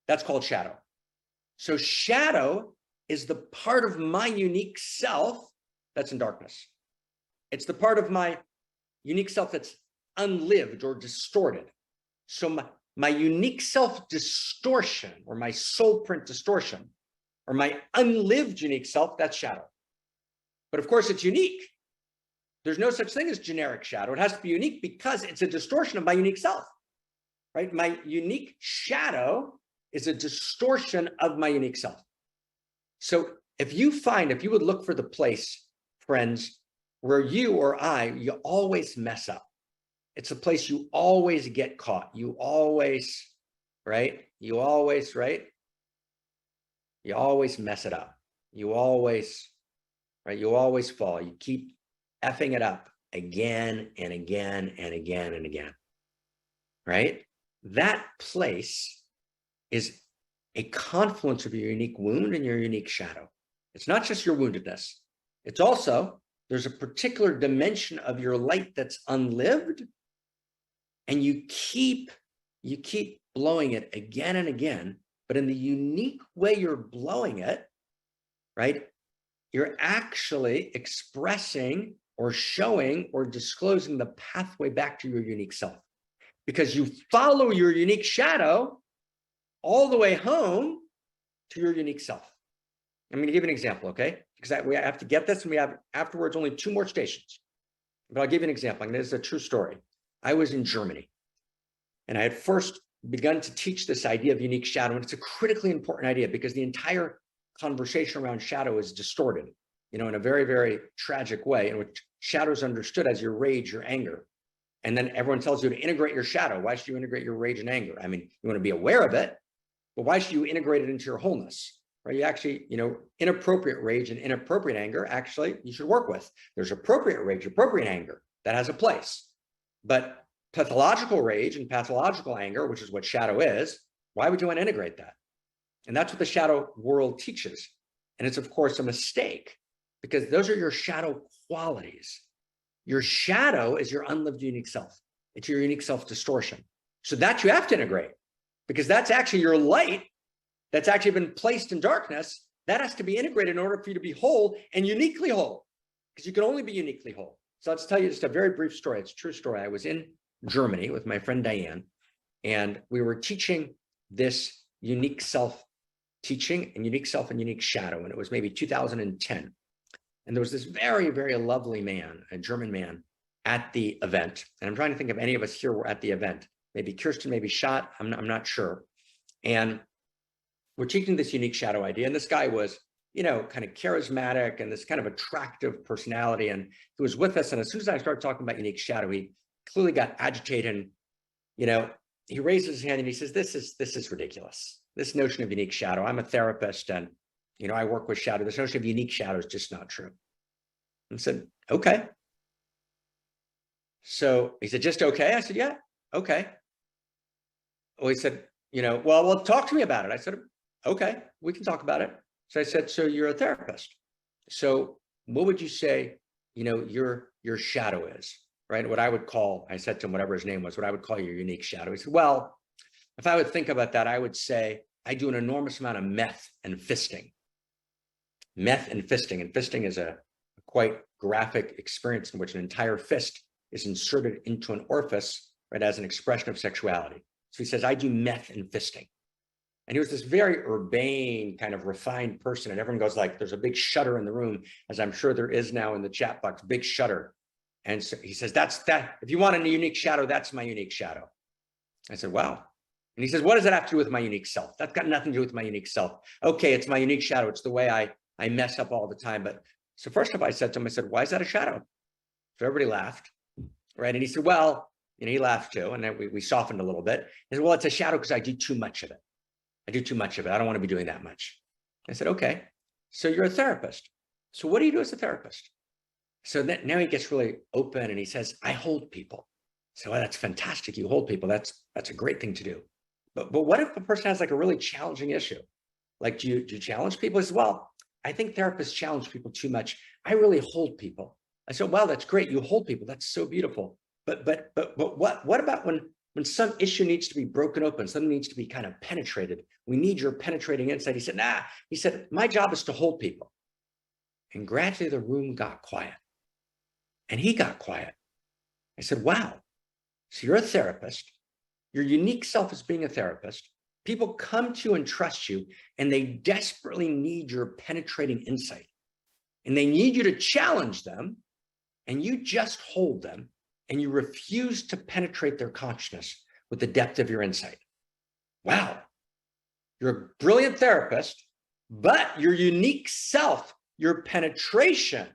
That's called shadow. So shadow is the part of my unique self that's in darkness. It's the part of my unique self that's unlived or distorted. So my unique self distortion, or my soul print distortion, or my unlived unique self, that's shadow. But of course, it's unique. There's no such thing as generic shadow. It has to be unique because it's a distortion of my unique self, right? My unique shadow is a distortion of my unique self. So if you would look for the place, friends, where you always mess up. It's a place you always get caught. You always, right? You always mess it up. You always fall. You keep effing it up again and again and again and again, right? That place is a confluence of your unique wound and your unique shadow. It's not just your woundedness. It's also, there's a particular dimension of your light that's unlived, and you keep blowing it again and again, but in the unique way you're blowing it, right? You're actually expressing or showing or disclosing the pathway back to your unique self, because you follow your unique shadow all the way home to your unique self. I'm going to give you an example, okay? Because we have to get this, and we have afterwards only 2 more stations. But I'll give you an example. And this is a true story. I was in Germany, and I had first begun to teach this idea of unique shadow, and it's a critically important idea because the entire conversation around shadow is distorted, in a very, very tragic way, in which shadow is understood as your rage, your anger. And then everyone tells you to integrate your shadow. Why should you integrate your rage and anger? I mean, you want to be aware of it, but why should you integrate it into your wholeness? Right? You actually, inappropriate rage and inappropriate anger, actually, you should work with. There's appropriate rage, appropriate anger. That has a place. But pathological rage and pathological anger, which is what shadow is, why would you want to integrate that? And that's what the shadow world teaches. And it's, of course, a mistake, because those are your shadow qualities. Your shadow is your unlived unique self. It's your unique self distortion. So that you have to integrate, because that's actually your light that's actually been placed in darkness. That has to be integrated in order for you to be whole and uniquely whole, because you can only be uniquely whole. So I'll just tell you just a very brief story. It's a true story. I was in Germany with my friend Diane, And we were teaching this unique self teaching and unique self and unique shadow. And it was maybe 2010. And there was this very, very lovely man, a German man, at the event. And I'm trying to think if any of us here were at the event. Maybe Kirsten, maybe Shot, I'm not sure. And we're teaching this unique shadow idea. And this guy was, you know, kind of charismatic and this kind of attractive personality. And he was with us. And as soon as I started talking about unique shadow, he clearly got agitated. And, you know, he raises his hand and he says, this is ridiculous. This notion of unique shadow. I'm a therapist and, you know, I work with shadow. This notion of unique shadow is just not true. And I said, okay. So he said, just okay? I said, yeah, okay. Well, he said, you know, well, talk to me about it. I said, okay, we can talk about it. So I said, so you're a therapist. So what would you say, you know, your shadow is, right? What I would call, I said to him, whatever his name was, what I would call your unique shadow. He said, well, if I would think about that, I would say I do an enormous amount of meth and fisting. Meth and fisting. And fisting is a quite graphic experience in which an entire fist is inserted into an orifice, right, as an expression of sexuality. So he says, I do meth and fisting. And he was this very urbane, kind of refined person. And everyone goes like, there's a big shudder in the room, as I'm sure there is now in the chat box, big shudder. And so he says, that's that. If you want a unique shadow, that's my unique shadow. I said, wow. And he says, what does that have to do with my unique self? That's got nothing to do with my unique self. Okay, it's my unique shadow. It's the way I mess up all the time. But so first of all, I said to him, I said, why is that a shadow? So everybody laughed, right? And he said, well, you know, he laughed too. And then we softened a little bit. He said, well, it's a shadow because I do too much of it. I do too much of it. I don't want to be doing that much. I said, okay, so you're a therapist. So what do you do as a therapist? So now he gets really open and he says, I hold people. So well, that's fantastic. You hold people. That's a great thing to do. But what if a person has like a really challenging issue? Like, do you challenge people? He says, well, I think therapists challenge people too much. I really hold people. I said, well, that's great. You hold people. That's so beautiful. But what about when some issue needs to be broken open, something needs to be kind of penetrated? We need your penetrating insight. He said, nah. He said, my job is to hold people. And gradually the room got quiet. And he got quiet. I said, wow. So you're a therapist. Your unique self is being a therapist. People come to you and trust you, and they desperately need your penetrating insight. And they need you to challenge them, and you just hold them, and you refuse to penetrate their consciousness with the depth of your insight. Wow. You're a brilliant therapist, but your unique self, your penetration,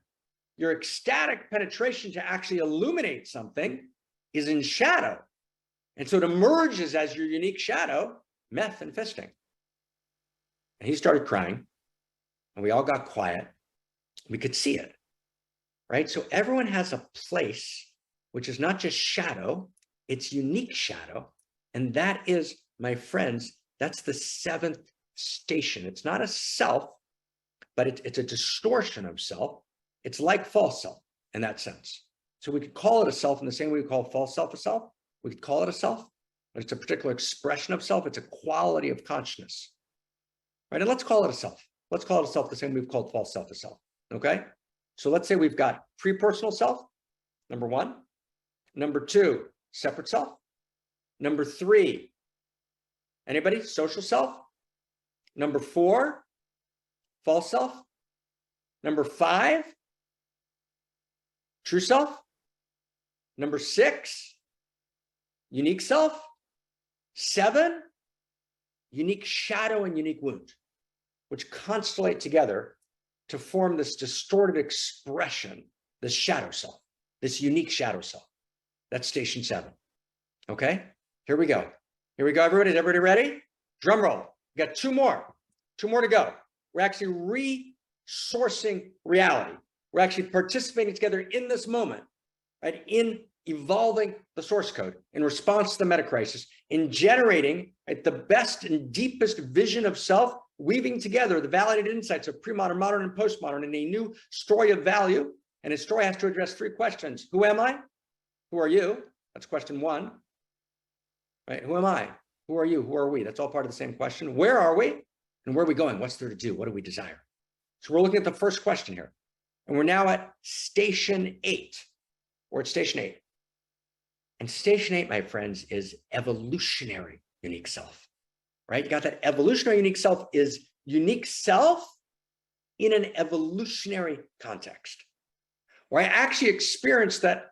your ecstatic penetration to actually illuminate something is in shadow. And so it emerges as your unique shadow, meth and fisting. And he started crying, and we all got quiet. We could see it, right? So everyone has a place, which is not just shadow, it's unique shadow. And that is, my friends, that's the seventh station. It's not a self, but it's a distortion of self. It's like false self in that sense. So we could call it a self in the same way we call false self a self. We could call it a self, but it's a particular expression of self. It's a quality of consciousness, right? And let's call it a self. Let's call it a self the same way we've called false self a self, okay? So let's say we've got pre-personal self, number one. Number two, separate self. Number three, anybody? Social self. Number four, false self. Number five, true self. Number six, unique self. Seven, unique shadow and unique wound, which constellate together to form this distorted expression, this shadow self, this unique shadow self. That's station 7. Okay, here we go. Here we go, everybody. Is everybody ready? Drum roll. We got two more to go. We're actually resourcing reality. We're actually participating together in this moment, right? In evolving the source code in response to the meta crisis, in generating, right, the best and deepest vision of self, weaving together the validated insights of pre-modern, modern, and postmodern in a new story of value. And his story has to address 3 questions. Who am I? Who are you? That's question 1. Right? Who am I? Who are you? Who are we? That's all part of the same question. Where are we? And where are we going? What's there to do? What do we desire? So we're looking at the first question here. And we're now at station 8, or at station 8. And station 8, my friends, is evolutionary unique self, right? You got that? Evolutionary unique self is unique self in an evolutionary context, where I actually experience that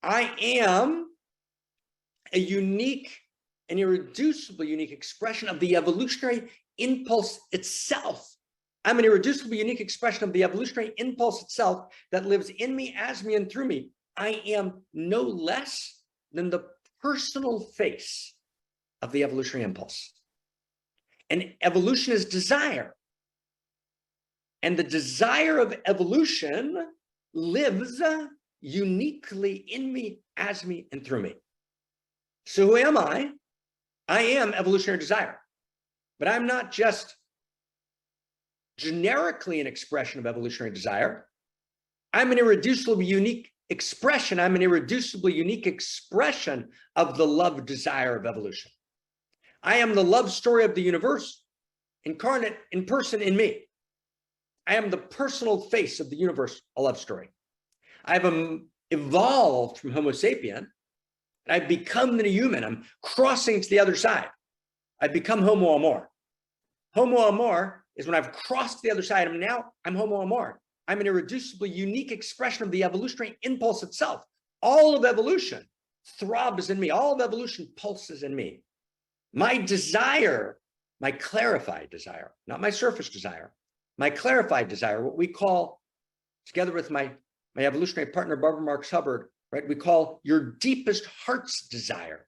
I am a unique and irreducible unique expression of the evolutionary impulse itself. I'm an irreducible unique expression of the evolutionary impulse itself that lives in me, as me, and through me. I am no less than the personal face of the evolutionary impulse. And evolution is desire. And the desire of evolution lives uniquely in me, as me, and through me. So who am I? I am evolutionary desire. But I'm not just generically an expression of evolutionary desire. I'm an irreducible unique expression. I'm an irreducible unique expression of the love desire of evolution. I am the love story of the universe, incarnate in person in me. I am the personal face of the universe, a love story. I've evolved from Homo sapien. I've become the human. I'm crossing to the other side. I've become Homo Amor. Homo Amor is when I've crossed the other side. I'm Homo Amor. I'm an irreducibly unique expression of the evolutionary impulse itself. All of evolution throbs in me. All of evolution pulses in me. My desire, my clarified desire, not my surface desire, my clarified desire, what we call, together with my evolutionary partner, Barbara Marx Hubbard, right, we call your deepest heart's desire,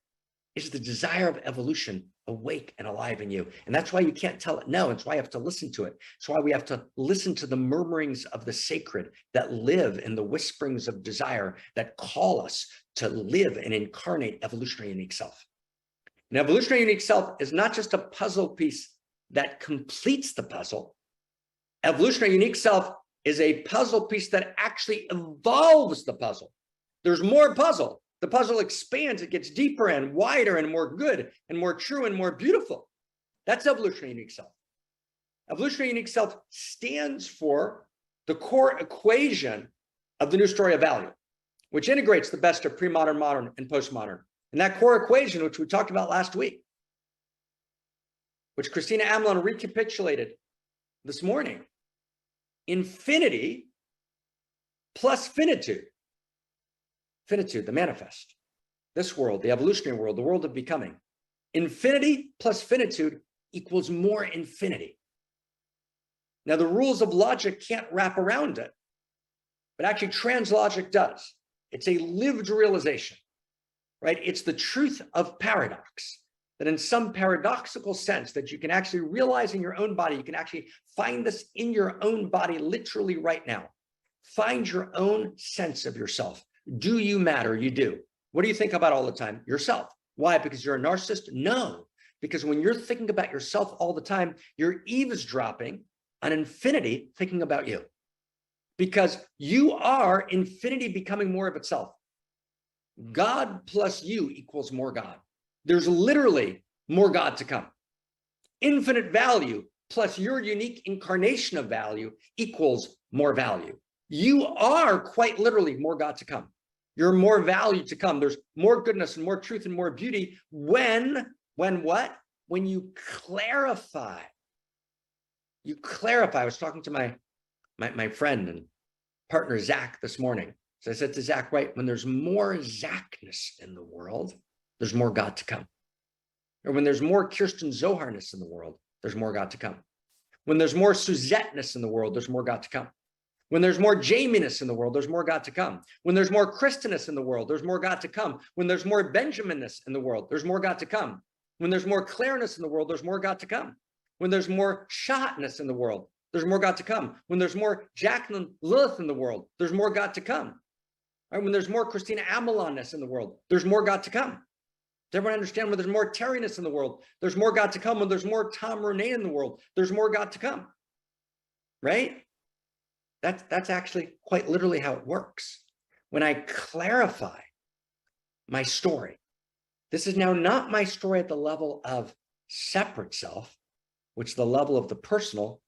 is the desire of evolution awake and alive in you. And that's why you can't tell it no. It's why you have to listen to it. It's why we have to listen to the murmurings of the sacred that live in the whisperings of desire that call us to live and incarnate evolutionary unique self. And evolutionary unique self is not just a puzzle piece that completes the puzzle. Evolutionary unique self is a puzzle piece that actually evolves the puzzle. There's more puzzle. The puzzle expands, it gets deeper and wider and more good and more true and more beautiful. That's evolutionary unique self. Evolutionary unique self stands for the core equation of the new story of value, which integrates the best of pre-modern, modern, and postmodern. And that core equation, which we talked about last week, which Christina Amelon recapitulated this morning, infinity plus finitude. Finitude, the manifest. This world, the evolutionary world, the world of becoming. Infinity plus finitude equals more infinity. Now, the rules of logic can't wrap around it, but actually translogic does. It's a lived realization, right? It's the truth of paradox, that in some paradoxical sense that you can actually realize in your own body, you can actually find this in your own body literally right now. Find your own sense of yourself. Do you matter? You do. What do you think about all the time? Yourself. Why? Because you're a narcissist? No, because when you're thinking about yourself all the time, you're eavesdropping on infinity thinking about you. Because you are infinity becoming more of itself. God plus you equals more God. There's literally more God to come. Infinite value plus your unique incarnation of value equals more value. You are quite literally more God to come. You're more value to come. There's more goodness and more truth and more beauty when what? When you clarify. You clarify. I was talking to my friend and partner, Zach, this morning. So I said to Zach, right, when there's more Zachness in the world, there's more God to come. Or when there's more Kirsten Zoharness in the world, there's more God to come. When there's more Suzetteness in the world, there's more God to come. When there's more Jaminess in the world, there's more God to come. When there's more Christiness in the world, there's more God to come. When there's more Benjaminness in the world, there's more God to come. When there's more Clareness in the world, there's more God to come. When there's more Shahatness in the world, there's more God to come. When there's more Jacqueline Lilith in the world, there's more God to come. Right? When there's more Christina Amelonness in the world, there's more God to come. Does everyone understand? When there's more Terryness in the world, there's more God to come. When there's more Tom Renee in the world, there's more God to come. Right? That's actually quite literally how it works. When I clarify my story, this is now not my story at the level of separate self, which is the level of the personal.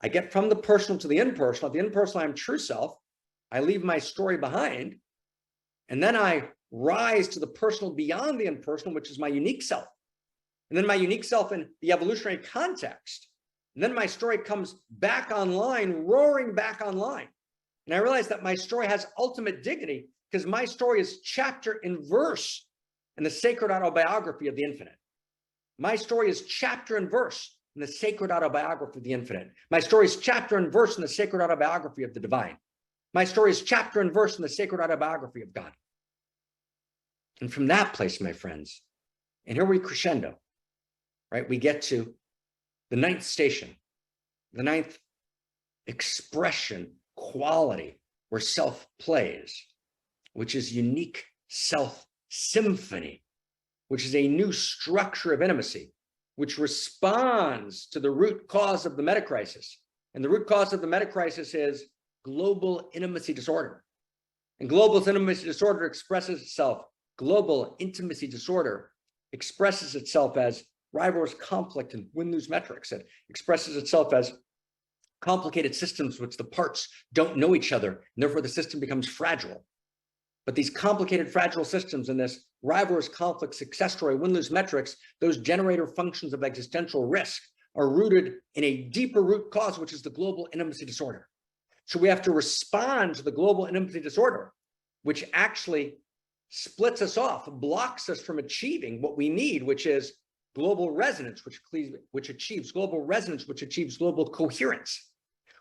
I get from the personal to the impersonal. At the impersonal, I'm true self. I leave my story behind. And then I rise to the personal beyond the impersonal, which is my unique self. And then my unique self in the evolutionary context. And then my story comes back online, roaring back online. And I realize that my story has ultimate dignity because my story is chapter and verse in the sacred autobiography of the infinite. My story is chapter and verse in the sacred autobiography of the infinite. My story is chapter and verse in the sacred autobiography of the divine. My story is chapter and verse in the sacred autobiography of God. And from that place, my friends, and here we crescendo, right? We get to the ninth station, the ninth expression, quality where self plays, which is unique self symphony, which is a new structure of intimacy, which responds to the root cause of the meta crisis. And the root cause of the meta crisis is global intimacy disorder. And global intimacy disorder expresses itself, global intimacy disorder expresses itself as rivalrous conflict and win-lose metrics. It expresses itself as complicated systems which the parts don't know each other, and therefore the system becomes fragile. But these complicated, fragile systems and this rivalrous conflict, success story, win-lose metrics, those generator functions of existential risk are rooted in a deeper root cause, which is the global intimacy disorder. So we have to respond to the global intimacy disorder, which actually splits us off, blocks us from achieving what we need, which is global resonance, which achieves global resonance, which achieves global coherence,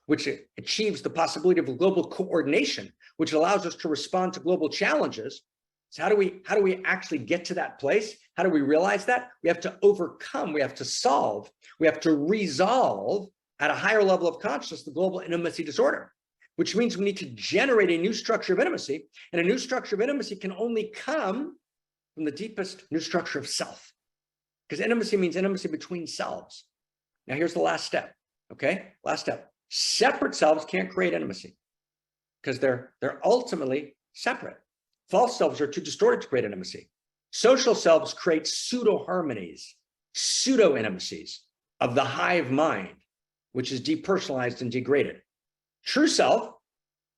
which achieves the possibility of global coordination, which allows us to respond to global challenges. So how do we actually get to that place? How do we realize that? We have to overcome, we have to solve, we have to resolve at a higher level of consciousness the global intimacy disorder, which means we need to generate a new structure of intimacy. And a new structure of intimacy can only come from the deepest new structure of self. Because intimacy means intimacy between selves. Now here's the last step, okay? Last step. Separate selves can't create intimacy because they're ultimately separate. False selves are too distorted to create intimacy. Social selves create pseudo-harmonies, pseudo-intimacies of the hive mind, which is depersonalized and degraded. True self,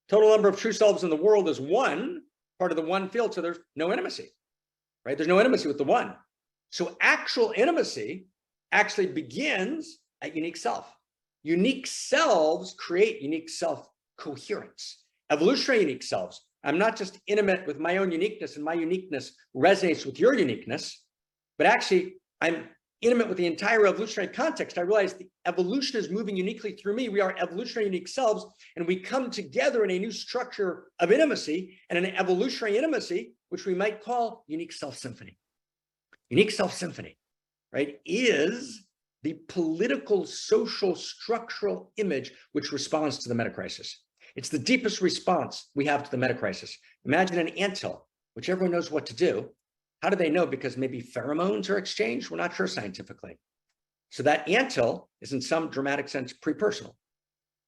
total number of true selves in the world is one, part of the one field, so there's no intimacy, right? There's no intimacy with the one. So actual intimacy actually begins at unique self. Unique selves create unique self coherence. Evolutionary unique selves. I'm not just intimate with my own uniqueness and my uniqueness resonates with your uniqueness, but actually I'm intimate with the entire evolutionary context. I realize the evolution is moving uniquely through me. We are evolutionary unique selves, and we come together in a new structure of intimacy and an evolutionary intimacy, which we might call unique self symphony. Unique self symphony, right, is the political, social, structural image which responds to the meta crisis. It's the deepest response we have to the meta crisis. Imagine an anthill, which everyone knows what to do. How do they know? Because maybe pheromones are exchanged? We're not sure scientifically. So that anthill is in some dramatic sense pre-personal.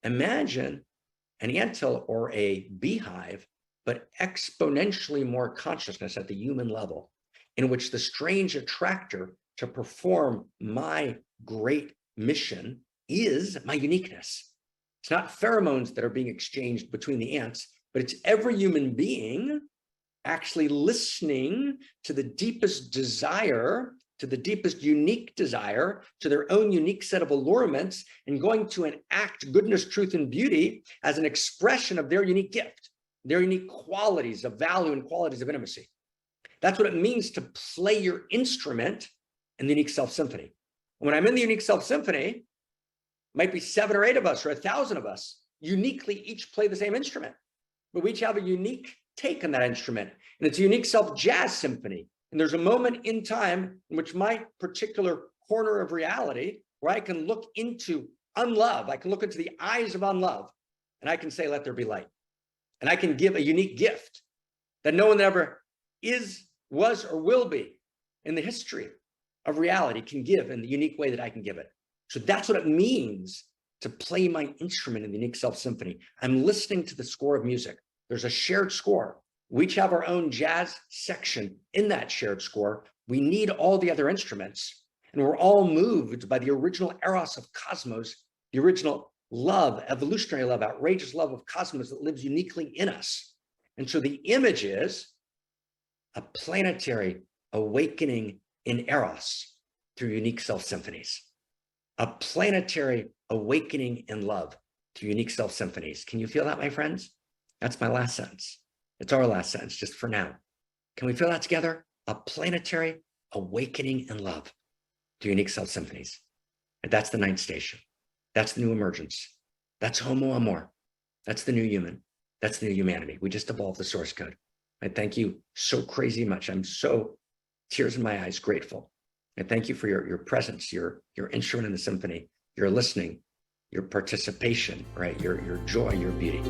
Imagine an anthill or a beehive, but exponentially more consciousness at the human level, in which the strange attractor to perform my great mission is my uniqueness. It's not pheromones that are being exchanged between the ants, but it's every human being actually listening to the deepest desire, to the deepest unique desire, to their own unique set of allurements, and going to enact goodness, truth, and beauty as an expression of their unique gift, their unique qualities of value and qualities of intimacy. That's what it means to play your instrument in the unique self symphony. When I'm in the unique self symphony, might be 7 or 8 of us or 1,000 of us uniquely each play the same instrument, but we each have a unique take on that instrument, and it's a unique self jazz symphony. And there's a moment in time in which my particular corner of reality, where I can look into unlove, I can look into the eyes of unlove, and I can say, let there be light. And I can give a unique gift that no one ever is, was, or will be in the history of reality can give in the unique way that I can give it. So that's what it means to play my instrument in the unique self symphony. I'm listening to the score of music. There's a shared score. We each have our own jazz section in that shared score. We need all the other instruments, and we're all moved by the original Eros of Cosmos, the original love, evolutionary love, outrageous love of Cosmos that lives uniquely in us. And so the image is a planetary awakening in Eros through unique self symphonies, a planetary awakening in love through unique self symphonies. Can you feel that, my friends? That's my last sentence. It's our last sentence, just for now. Can we feel that together? A planetary awakening in love through unique self symphonies. And that's the ninth station. That's the new emergence. That's Homo Amor. That's the new human. That's the new humanity. We just evolved the source code. I thank you so crazy much. I'm so, tears in my eyes, grateful. And thank you for your presence, your instrument in the symphony, your listening, your participation, right? Your joy, your beauty.